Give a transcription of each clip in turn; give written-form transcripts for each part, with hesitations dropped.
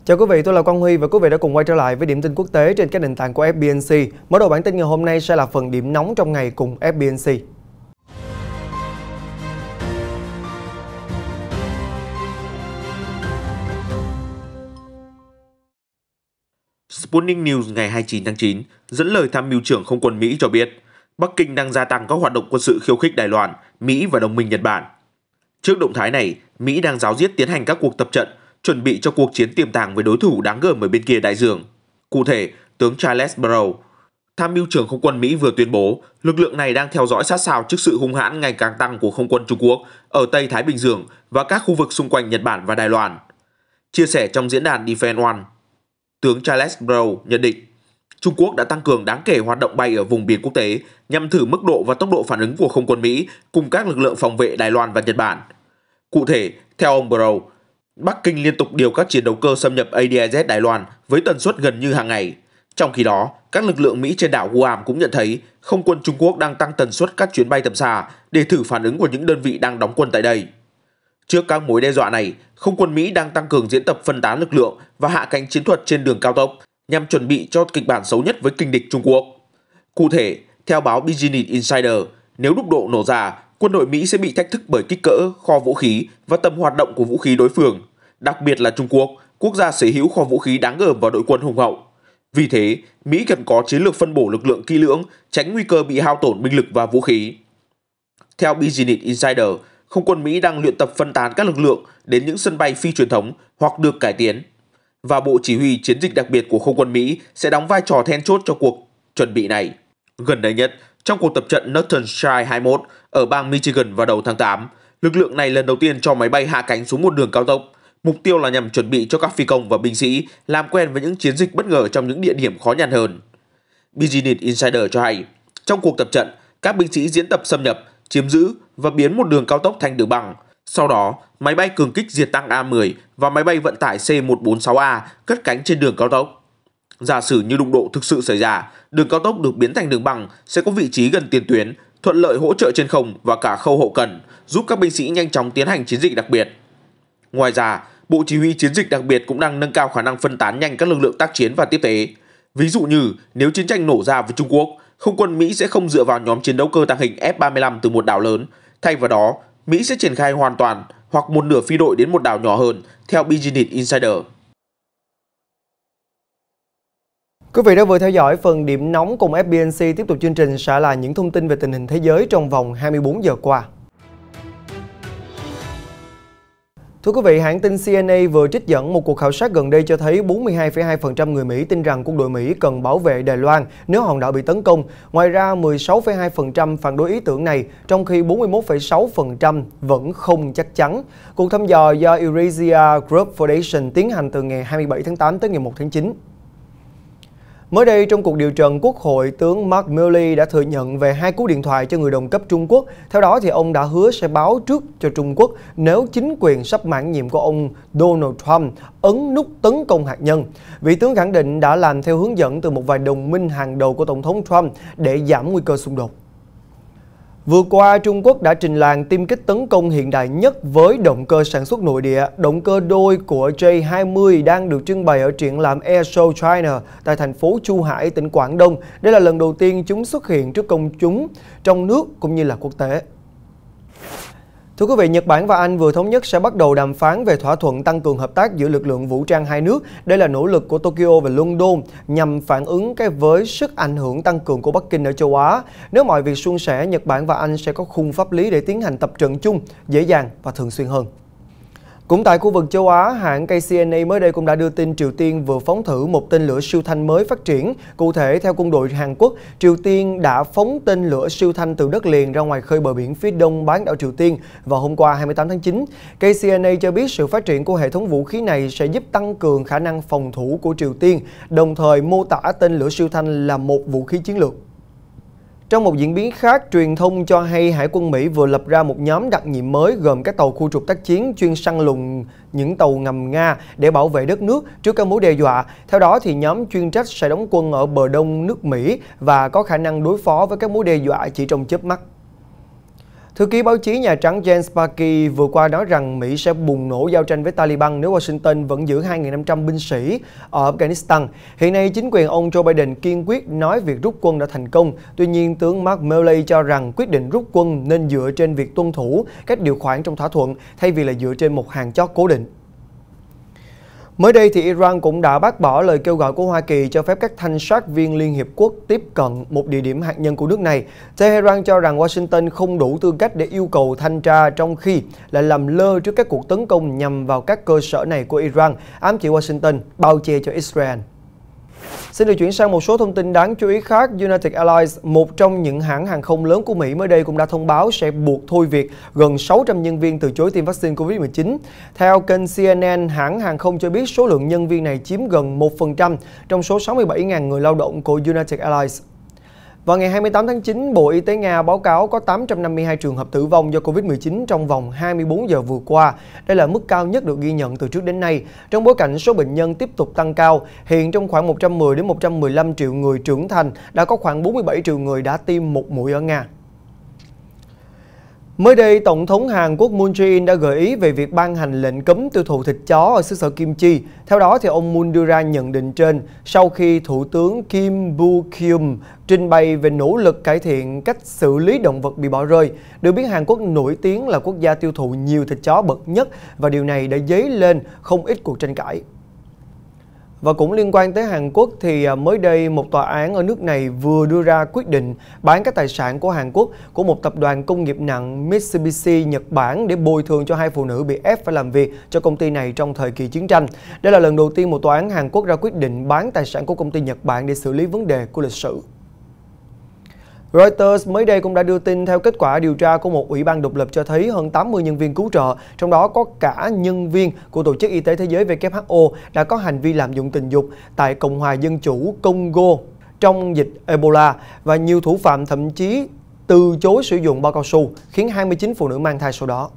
Chào quý vị, tôi là Quang Huy và quý vị đã cùng quay trở lại với điểm tin quốc tế trên các nền tảng của FBNC. Mở đầu bản tin ngày hôm nay sẽ là phần điểm nóng trong ngày cùng FBNC. Sputnik News ngày 29 tháng 9 dẫn lời tham mưu trưởng không quân Mỹ cho biết Bắc Kinh đang gia tăng các hoạt động quân sự khiêu khích Đài Loan, Mỹ và đồng minh Nhật Bản. Trước động thái này, Mỹ đang ráo riết tiến hành các cuộc tập trận, chuẩn bị cho cuộc chiến tiềm tàng với đối thủ đáng gờm ở bên kia đại dương. Cụ thể, tướng Charles Brown, tham mưu trưởng không quân Mỹ vừa tuyên bố lực lượng này đang theo dõi sát sao trước sự hung hãn ngày càng tăng của không quân Trung Quốc ở Tây Thái Bình Dương và các khu vực xung quanh Nhật Bản và Đài Loan. Chia sẻ trong diễn đàn Defense One, tướng Charles Brown nhận định Trung Quốc đã tăng cường đáng kể hoạt động bay ở vùng biển quốc tế nhằm thử mức độ và tốc độ phản ứng của không quân Mỹ cùng các lực lượng phòng vệ Đài Loan và Nhật Bản. Cụ thể, theo ông Brown, Bắc Kinh liên tục điều các chiến đấu cơ xâm nhập ADIZ Đài Loan với tần suất gần như hàng ngày. Trong khi đó, các lực lượng Mỹ trên đảo Guam cũng nhận thấy không quân Trung Quốc đang tăng tần suất các chuyến bay tầm xa để thử phản ứng của những đơn vị đang đóng quân tại đây. Trước các mối đe dọa này, không quân Mỹ đang tăng cường diễn tập phân tán lực lượng và hạ cánh chiến thuật trên đường cao tốc nhằm chuẩn bị cho kịch bản xấu nhất với kình địch Trung Quốc. Cụ thể, theo báo Business Insider, nếu đụng độ nổ ra, quân đội Mỹ sẽ bị thách thức bởi kích cỡ, kho vũ khí và tầm hoạt động của vũ khí đối phương, đặc biệt là Trung Quốc, quốc gia sở hữu kho vũ khí đáng gờm và đội quân hùng hậu. Vì thế, Mỹ cần có chiến lược phân bổ lực lượng kỹ lưỡng, tránh nguy cơ bị hao tổn binh lực và vũ khí. Theo Business Insider, không quân Mỹ đang luyện tập phân tán các lực lượng đến những sân bay phi truyền thống hoặc được cải tiến. Và Bộ Chỉ huy Chiến dịch đặc biệt của không quân Mỹ sẽ đóng vai trò then chốt cho cuộc chuẩn bị này. Gần đây nhất, trong cuộc tập trận Northern Strike 21 ở bang Michigan vào đầu tháng 8, lực lượng này lần đầu tiên cho máy bay hạ cánh xuống một đường cao tốc. Mục tiêu là nhằm chuẩn bị cho các phi công và binh sĩ làm quen với những chiến dịch bất ngờ trong những địa điểm khó nhằn hơn. Business Insider cho hay, trong cuộc tập trận, các binh sĩ diễn tập xâm nhập, chiếm giữ và biến một đường cao tốc thành đường băng. Sau đó, máy bay cường kích diệt tăng A-10 và máy bay vận tải C-146A cất cánh trên đường cao tốc. Giả sử như đụng độ thực sự xảy ra, đường cao tốc được biến thành đường băng sẽ có vị trí gần tiền tuyến, thuận lợi hỗ trợ trên không và cả khâu hậu cần, giúp các binh sĩ nhanh chóng tiến hành chiến dịch đặc biệt. Ngoài ra, Bộ Chỉ huy Chiến dịch đặc biệt cũng đang nâng cao khả năng phân tán nhanh các lực lượng tác chiến và tiếp tế. Ví dụ như, nếu chiến tranh nổ ra với Trung Quốc, không quân Mỹ sẽ không dựa vào nhóm chiến đấu cơ tàng hình F-35 từ một đảo lớn. Thay vào đó, Mỹ sẽ triển khai hoàn toàn hoặc một nửa phi đội đến một đảo nhỏ hơn, theo Business Insider. Quý vị đã vừa theo dõi phần điểm nóng cùng FBNC. Tiếp tục chương trình sẽ là những thông tin về tình hình thế giới trong vòng 24 giờ qua. Thưa quý vị, hãng tin CNN vừa trích dẫn một cuộc khảo sát gần đây cho thấy 42,2% người Mỹ tin rằng quân đội Mỹ cần bảo vệ Đài Loan nếu hòn đảo bị tấn công. Ngoài ra, 16,2% phản đối ý tưởng này, trong khi 41,6% vẫn không chắc chắn. Cuộc thăm dò do Eurasia Group Foundation tiến hành từ ngày 27 tháng 8 tới ngày 1 tháng 9. Mới đây, trong cuộc điều trần Quốc hội, tướng Mark Milley đã thừa nhận về 2 cú điện thoại cho người đồng cấp Trung Quốc. Theo đó, thì ông đã hứa sẽ báo trước cho Trung Quốc nếu chính quyền sắp mãn nhiệm của ông Donald Trump ấn nút tấn công hạt nhân. Vị tướng khẳng định đã làm theo hướng dẫn từ một vài đồng minh hàng đầu của Tổng thống Trump để giảm nguy cơ xung đột. Vừa qua, Trung Quốc đã trình làng tiêm kích tấn công hiện đại nhất với động cơ sản xuất nội địa. Động cơ đôi của J-20 đang được trưng bày ở triển lãm Air Show China tại thành phố Chu Hải, tỉnh Quảng Đông. Đây là lần đầu tiên chúng xuất hiện trước công chúng trong nước cũng như là quốc tế. Thưa quý vị, Nhật Bản và Anh vừa thống nhất sẽ bắt đầu đàm phán về thỏa thuận tăng cường hợp tác giữa lực lượng vũ trang hai nước. Đây là nỗ lực của Tokyo và London nhằm phản ứng với sức ảnh hưởng tăng cường của Bắc Kinh ở châu Á. Nếu mọi việc suôn sẻ, Nhật Bản và Anh sẽ có khung pháp lý để tiến hành tập trận chung dễ dàng và thường xuyên hơn. Cũng tại khu vực châu Á, hãng KCNA mới đây cũng đã đưa tin Triều Tiên vừa phóng thử một tên lửa siêu thanh mới phát triển. Cụ thể, theo quân đội Hàn Quốc, Triều Tiên đã phóng tên lửa siêu thanh từ đất liền ra ngoài khơi bờ biển phía đông bán đảo Triều Tiên vào hôm qua 28 tháng 9. KCNA cho biết sự phát triển của hệ thống vũ khí này sẽ giúp tăng cường khả năng phòng thủ của Triều Tiên, đồng thời mô tả tên lửa siêu thanh là một vũ khí chiến lược. Trong một diễn biến khác, truyền thông cho hay Hải quân Mỹ vừa lập ra một nhóm đặc nhiệm mới gồm các tàu khu trục tác chiến chuyên săn lùng những tàu ngầm Nga để bảo vệ đất nước trước các mối đe dọa. Theo đó, thì nhóm chuyên trách sẽ đóng quân ở bờ đông nước Mỹ và có khả năng đối phó với các mối đe dọa chỉ trong chớp mắt. Thư ký báo chí Nhà Trắng Jen Psaki vừa qua nói rằng Mỹ sẽ bùng nổ giao tranh với Taliban nếu Washington vẫn giữ 2.500 binh sĩ ở Afghanistan. Hiện nay, chính quyền ông Joe Biden kiên quyết nói việc rút quân đã thành công. Tuy nhiên, tướng Mark Milley cho rằng quyết định rút quân nên dựa trên việc tuân thủ các điều khoản trong thỏa thuận thay vì là dựa trên một hàng chót cố định. Mới đây thì Iran cũng đã bác bỏ lời kêu gọi của Hoa Kỳ cho phép các thanh sát viên Liên Hiệp Quốc tiếp cận một địa điểm hạt nhân của nước này. Tehran cho rằng Washington không đủ tư cách để yêu cầu thanh tra, trong khi lại làm lơ trước các cuộc tấn công nhằm vào các cơ sở này của Iran, ám chỉ Washington bao che cho Israel. Xin được chuyển sang một số thông tin đáng chú ý khác. United Airlines, một trong những hãng hàng không lớn của Mỹ, mới đây cũng đã thông báo sẽ buộc thôi việc gần 600 nhân viên từ chối tiêm vaccine Covid-19. Theo kênh CNN, hãng hàng không cho biết số lượng nhân viên này chiếm gần 1% trong số 67.000 người lao động của United Airlines. Vào ngày 28 tháng 9, Bộ Y tế Nga báo cáo có 852 trường hợp tử vong do Covid-19 trong vòng 24 giờ vừa qua. Đây là mức cao nhất được ghi nhận từ trước đến nay, trong bối cảnh số bệnh nhân tiếp tục tăng cao. Hiện trong khoảng 110 đến 115 triệu người trưởng thành, đã có khoảng 47 triệu người đã tiêm một mũi ở Nga. Mới đây, Tổng thống Hàn Quốc Moon Jae-in đã gợi ý về việc ban hành lệnh cấm tiêu thụ thịt chó ở xứ sở Kim Chi. Theo đó, thì ông Moon đưa ra nhận định trên sau khi Thủ tướng Kim Boo-kyum trình bày về nỗ lực cải thiện cách xử lý động vật bị bỏ rơi. Được biết, Hàn Quốc nổi tiếng là quốc gia tiêu thụ nhiều thịt chó bậc nhất và điều này đã dấy lên không ít cuộc tranh cãi. Và cũng liên quan tới Hàn Quốc thì mới đây một tòa án ở nước này vừa đưa ra quyết định bán các tài sản của Hàn Quốc của một tập đoàn công nghiệp nặng Mitsubishi Nhật Bản để bồi thường cho hai phụ nữ bị ép phải làm việc cho công ty này trong thời kỳ chiến tranh. Đây là lần đầu tiên một tòa án Hàn Quốc ra quyết định bán tài sản của công ty Nhật Bản để xử lý vấn đề của lịch sử. Reuters mới đây cũng đã đưa tin theo kết quả điều tra của một ủy ban độc lập cho thấy hơn 80 nhân viên cứu trợ, trong đó có cả nhân viên của Tổ chức Y tế Thế giới WHO đã có hành vi lạm dụng tình dục tại Cộng hòa Dân chủ Congo trong dịch Ebola, và nhiều thủ phạm thậm chí từ chối sử dụng bao cao su, khiến 29 phụ nữ mang thai sau đó.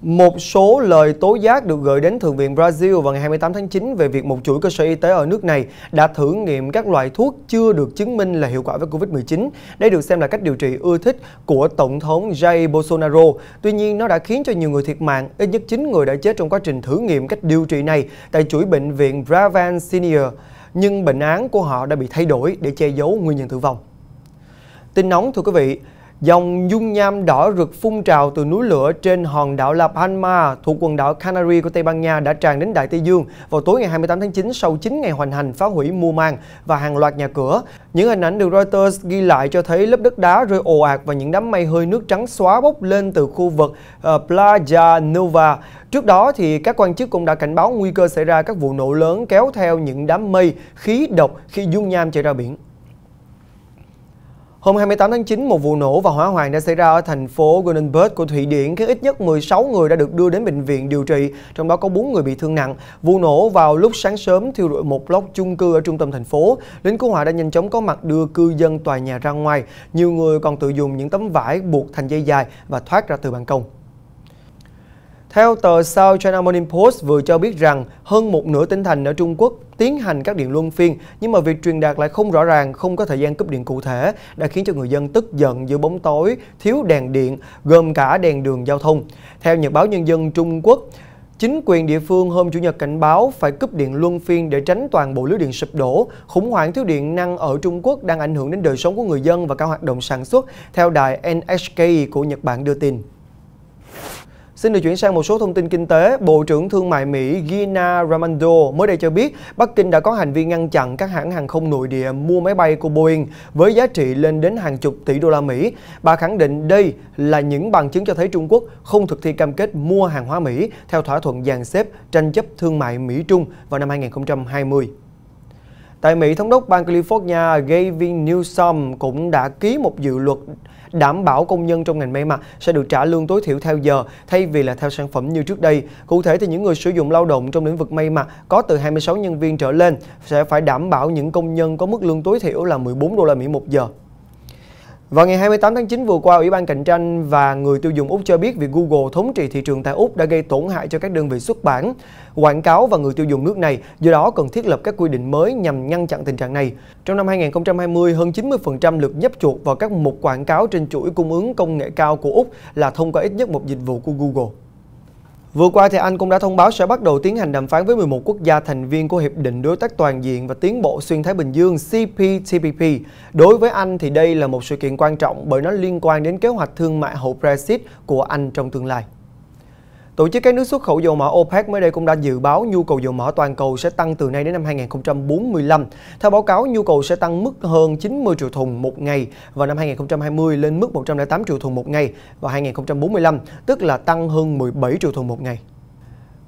Một số lời tố giác được gửi đến Thượng viện Brazil vào ngày 28 tháng 9 về việc một chuỗi cơ sở y tế ở nước này đã thử nghiệm các loại thuốc chưa được chứng minh là hiệu quả với Covid-19. Đây được xem là cách điều trị ưa thích của Tổng thống Jair Bolsonaro. Tuy nhiên, nó đã khiến cho nhiều người thiệt mạng, ít nhất 9 người đã chết trong quá trình thử nghiệm cách điều trị này tại chuỗi bệnh viện Bravan Senior. Nhưng bệnh án của họ đã bị thay đổi để che giấu nguyên nhân tử vong. Tin nóng thưa quý vị. Dòng dung nham đỏ rực phun trào từ núi lửa trên hòn đảo La Palma thuộc quần đảo Canary của Tây Ban Nha đã tràn đến Đại Tây Dương vào tối ngày 28 tháng 9 sau 9 ngày hoành hành phá hủy mùa màng và hàng loạt nhà cửa. Những hình ảnh được Reuters ghi lại cho thấy lớp đất đá rơi ồ ạt và những đám mây hơi nước trắng xóa bốc lên từ khu vực Playa Nova. Trước đó thì các quan chức cũng đã cảnh báo nguy cơ xảy ra các vụ nổ lớn kéo theo những đám mây khí độc khi dung nham chảy ra biển. Hôm 28 tháng 9, một vụ nổ và hỏa hoạn đã xảy ra ở thành phố Gothenburg của Thụy Điển, khiến ít nhất 16 người đã được đưa đến bệnh viện điều trị, trong đó có 4 người bị thương nặng. Vụ nổ vào lúc sáng sớm thiêu rụi một block chung cư ở trung tâm thành phố. Lính cứu hỏa đã nhanh chóng có mặt đưa cư dân tòa nhà ra ngoài. Nhiều người còn tự dùng những tấm vải buộc thành dây dài và thoát ra từ ban công. Theo tờ South China Morning Post vừa cho biết rằng hơn một nửa tỉnh thành ở Trung Quốc tiến hành các điện luân phiên, nhưng mà việc truyền đạt lại không rõ ràng, không có thời gian cúp điện cụ thể, đã khiến cho người dân tức giận giữa bóng tối, thiếu đèn điện, gồm cả đèn đường giao thông. Theo Nhật báo Nhân dân Trung Quốc, chính quyền địa phương hôm Chủ nhật cảnh báo phải cúp điện luân phiên để tránh toàn bộ lưới điện sụp đổ. Khủng hoảng thiếu điện năng ở Trung Quốc đang ảnh hưởng đến đời sống của người dân và các hoạt động sản xuất, theo đài NHK của Nhật Bản đưa tin. Xin được chuyển sang một số thông tin kinh tế. Bộ trưởng Thương mại Mỹ Gina Raimondo mới đây cho biết Bắc Kinh đã có hành vi ngăn chặn các hãng hàng không nội địa mua máy bay của Boeing với giá trị lên đến hàng chục tỷ đô la Mỹ. Bà khẳng định đây là những bằng chứng cho thấy Trung Quốc không thực thi cam kết mua hàng hóa Mỹ theo thỏa thuận dàn xếp tranh chấp thương mại Mỹ-Trung vào năm 2020. Tại Mỹ, Thống đốc bang California Gavin Newsom cũng đã ký một dự luật đảm bảo công nhân trong ngành may mặc sẽ được trả lương tối thiểu theo giờ thay vì là theo sản phẩm như trước đây. Cụ thể thì những người sử dụng lao động trong lĩnh vực may mặc có từ 26 nhân viên trở lên sẽ phải đảm bảo những công nhân có mức lương tối thiểu là 14 đô la Mỹ một giờ. Vào ngày 28 tháng 9 vừa qua, Ủy ban Cạnh tranh và Người tiêu dùng Úc cho biết việc Google thống trị thị trường tại Úc đã gây tổn hại cho các đơn vị xuất bản, quảng cáo và người tiêu dùng nước này, do đó cần thiết lập các quy định mới nhằm ngăn chặn tình trạng này. Trong năm 2020, hơn 90% lượt nhấp chuột vào các mục quảng cáo trên chuỗi cung ứng công nghệ cao của Úc là thông qua ít nhất một dịch vụ của Google. Vừa qua, thì Anh cũng đã thông báo sẽ bắt đầu tiến hành đàm phán với 11 quốc gia thành viên của Hiệp định Đối tác Toàn diện và Tiến bộ Xuyên Thái Bình Dương CPTPP. Đối với Anh thì đây là một sự kiện quan trọng bởi nó liên quan đến kế hoạch thương mại hậu Brexit của Anh trong tương lai. Tổ chức các nước xuất khẩu dầu mỏ OPEC mới đây cũng đã dự báo nhu cầu dầu mỏ toàn cầu sẽ tăng từ nay đến năm 2045. Theo báo cáo, nhu cầu sẽ tăng mức hơn 90 triệu thùng một ngày vào năm 2020 lên mức 108 triệu thùng một ngày vào 2045, tức là tăng hơn 17 triệu thùng một ngày.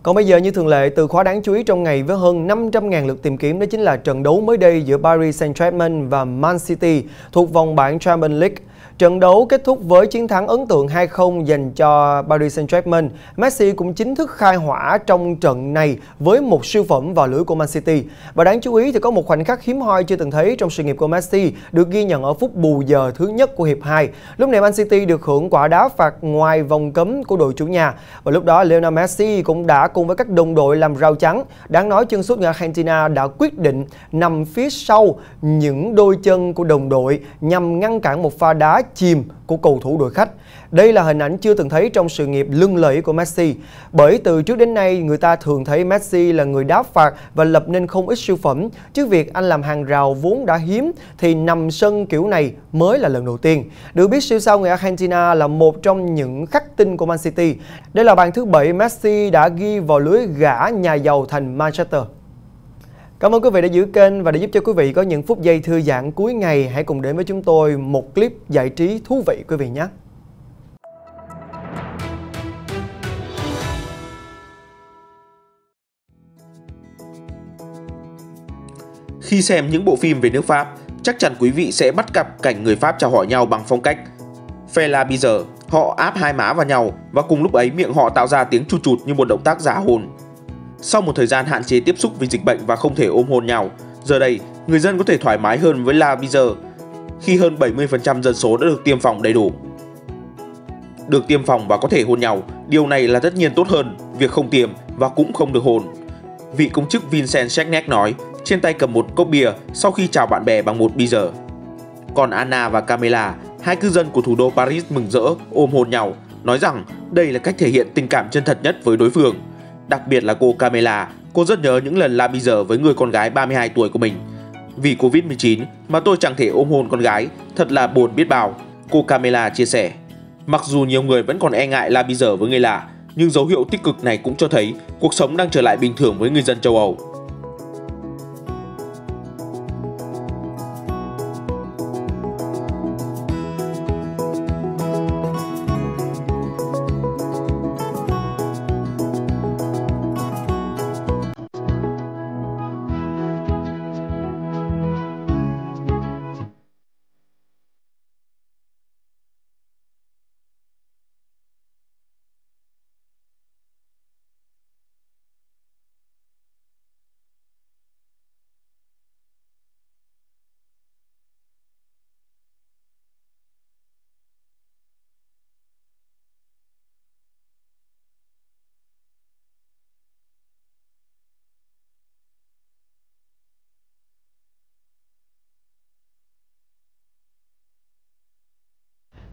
Còn bây giờ, như thường lệ, từ khóa đáng chú ý trong ngày với hơn 500.000 lượt tìm kiếm đó chính là trận đấu mới đây giữa Paris Saint-Germain và Man City thuộc vòng bảng Champions League. Trận đấu kết thúc với chiến thắng ấn tượng 2-0 dành cho Paris Saint-Germain. Messi cũng chính thức khai hỏa trong trận này với một siêu phẩm vào lưới của Man City. Và đáng chú ý thì có một khoảnh khắc hiếm hoi chưa từng thấy trong sự nghiệp của Messi được ghi nhận ở phút bù giờ thứ nhất của hiệp 2. Lúc này Man City được hưởng quả đá phạt ngoài vòng cấm của đội chủ nhà. Và lúc đó Lionel Messi cũng đã cùng với các đồng đội làm rào chắn. Đáng nói, chân sút người Argentina đã quyết định nằm phía sau những đôi chân của đồng đội nhằm ngăn cản một pha đá chìm của cầu thủ đội khách. Đây là hình ảnh chưa từng thấy trong sự nghiệp lừng lẫy của Messi. Bởi từ trước đến nay, người ta thường thấy Messi là người đá phạt và lập nên không ít siêu phẩm. Chứ việc anh làm hàng rào vốn đã hiếm thì nằm sân kiểu này mới là lần đầu tiên. Được biết, siêu sao người Argentina là một trong những khắc tinh của Man City. Đây là bàn thứ 7 Messi đã ghi vào lưới gã nhà giàu thành Manchester. Cảm ơn quý vị đã giữ kênh, và để giúp cho quý vị có những phút giây thư giãn cuối ngày, hãy cùng đến với chúng tôi một clip giải trí thú vị quý vị nhé. Khi xem những bộ phim về nước Pháp, chắc chắn quý vị sẽ bắt gặp cảnh người Pháp chào hỏi nhau bằng phong cách "Fais la bise". Họ áp hai má vào nhau và cùng lúc ấy miệng họ tạo ra tiếng chụt chụt như một động tác giả hôn. Sau một thời gian hạn chế tiếp xúc vì dịch bệnh và không thể ôm hôn nhau, giờ đây người dân có thể thoải mái hơn với la bise khi hơn 70% dân số đã được tiêm phòng đầy đủ. Được tiêm phòng và có thể hôn nhau, điều này là tất nhiên tốt hơn việc không tiêm và cũng không được hôn. Vị công chức Vincent Cheknek nói, trên tay cầm một cốc bia sau khi chào bạn bè bằng một bise. Còn Anna và Camilla, hai cư dân của thủ đô Paris mừng rỡ ôm hôn nhau, nói rằng đây là cách thể hiện tình cảm chân thật nhất với đối phương. Đặc biệt là cô Camilla, cô rất nhớ những lần la bise với người con gái 32 tuổi của mình. Vì Covid-19 mà tôi chẳng thể ôm hôn con gái, thật là buồn biết bao, cô Camilla chia sẻ. Mặc dù nhiều người vẫn còn e ngại la bise với người lạ, nhưng dấu hiệu tích cực này cũng cho thấy cuộc sống đang trở lại bình thường với người dân châu Âu.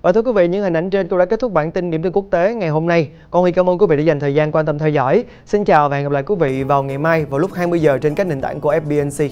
Và thưa quý vị, những hình ảnh trên cũng đã kết thúc bản tin điểm tin quốc tế ngày hôm nay. Con Huy cảm ơn quý vị đã dành thời gian quan tâm theo dõi. Xin chào và hẹn gặp lại quý vị vào ngày mai vào lúc 20 giờ trên các nền tảng của FBNC.